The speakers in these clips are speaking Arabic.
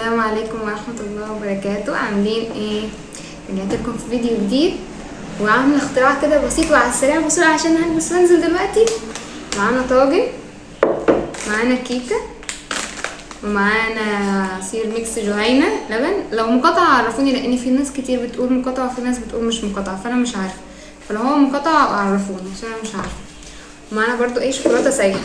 السلام عليكم ورحمة الله وبركاته. عاملين ايه؟ رجعت لكم في فيديو جديد وعامله اختراع كده بسيط وعلى السريع بسرعة عشان هلبس وانزل دلوقتي. معانا طاجن، معانا كيكة، ومعانا عصير ميكس جهينة لبن. لو مقاطع عرفوني، لان في ناس كتير بتقول مقاطع وفي ناس بتقول مش مقاطع، فانا مش عارفة. فلو هو مقاطع عرفوني عشان انا مش عارفة. ومعانا برضو ايه، شوكولاتة سايحة.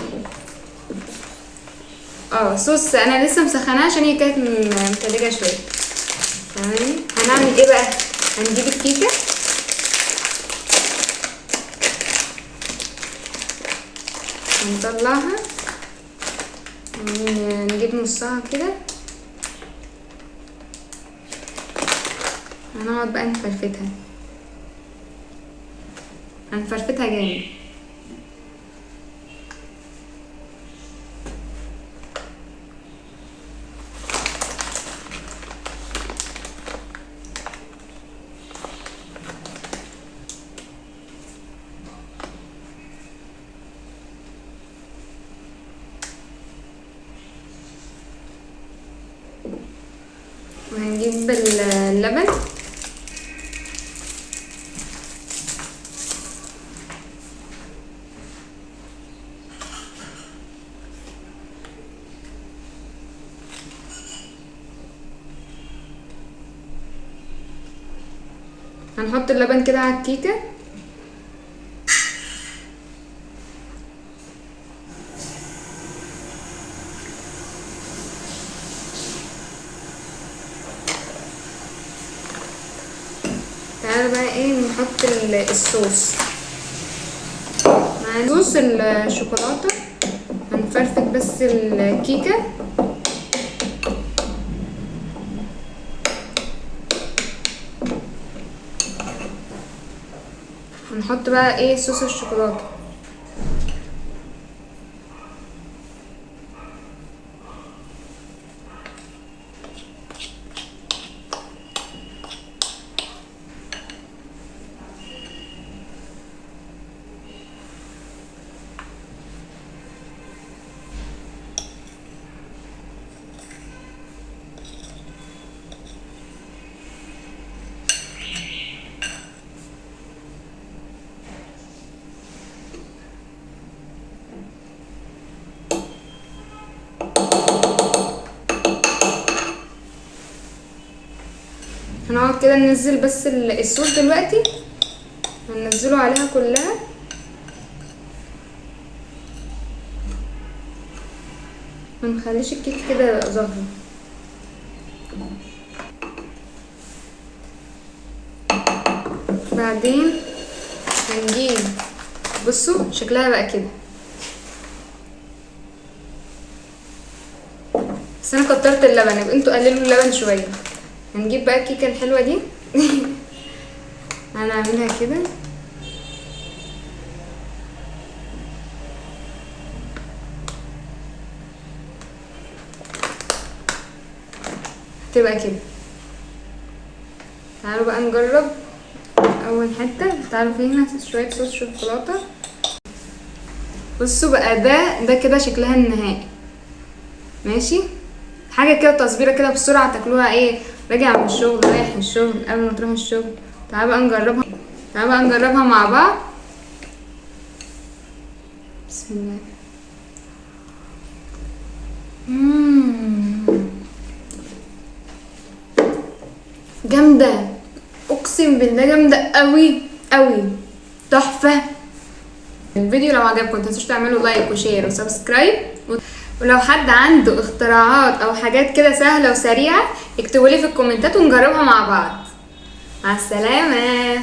صوص انا لسه مسخناه عشان هي كانت متلجه شويه. تمام، هنعمل ايه بقى؟ هنجيب الكيكه هنطلعها ونجيب نصها كده، هنقعد بقى هنفرفتها جامد. وهنجيب اللبن هنحط اللبن كده على الكيكه. تعالوا بقى ايه، نحط الصوص. مع صوص الشوكولاته هنفرفت بس الكيكه، ونحط بقى ايه صوص الشوكولاته. هنقعد كده ننزل بس الصوص دلوقتي، هننزله عليها كلها. منخليش الكيك كده ظاهره. بعدين هنجيب، بصوا شكلها بقى كده، بس انا كترت اللبن، يبقى انتوا قللوا اللبن شويه. هنجيب بقى الكيكه الحلوه دي هنعملها كده، هتبقى كده. تعالوا بقى نجرب اول حته. تعالوا في هنا شويه صوص شوكولاته. بصوا بقى، ده كده شكلها النهائي. ماشي، حاجه كده تصبيره كده بسرعه تاكلوها ايه، راجع من الشغل، رايح الشغل، قبل ما تروح الشغل. تعالوا بقى نجربها مع بعض. بسم الله. جامده، اقسم بالله جامده قوي قوي، تحفه. الفيديو لو عجبكم متنسوش تعملوا لايك وشير وسبسكرايب. ولو حد عنده اختراعات او حاجات كده سهله وسريعه اكتبوا لي في الكومنتات ونجربها مع بعض. مع السلامه.